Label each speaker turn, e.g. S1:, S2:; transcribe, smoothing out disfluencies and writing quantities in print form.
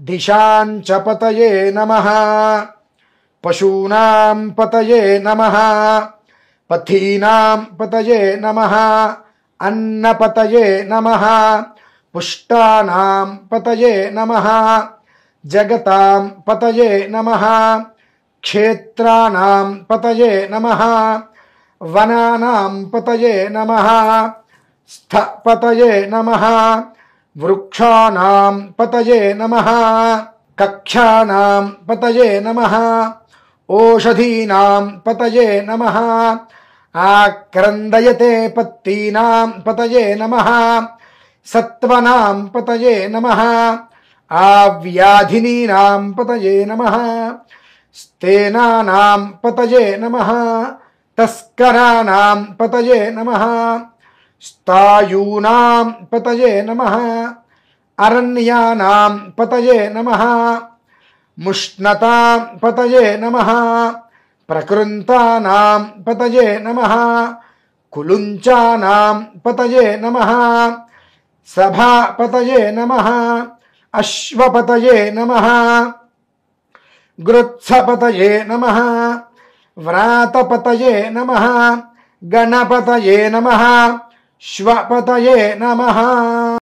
S1: दिशां च पतये नमः पशूनां पतये नमः पथीनां पतये नमः अन्नपतये नमः पुष्टानां पतये नमः जगतां पतये नमः क्षेत्राणां पतये नमः वनानां पतये नमः स्थपतये नमः वृक्षाणां पतये नमः कक्षाणां पतये नमः ओषधीनां पतये नमः आक्रन्दयते पत्तीनां पतये नमः सत्त्वनां पतये नमः आव्याधिनीनां पतये नमः स्तेनानां पतये नमः तस्कराणां पतये नमः स्थायूनां पतये नमः अरण्यानां पतये नमः मुष्णतां पतये नमः प्रकृन्तानां पतये नमः कुलुञ्चानां पतये नमः सभापतये नमः अश्वपतये नमः गृत्सपतये नमः व्रातपतये नमः गणपतये नमः श्वपतये नमः।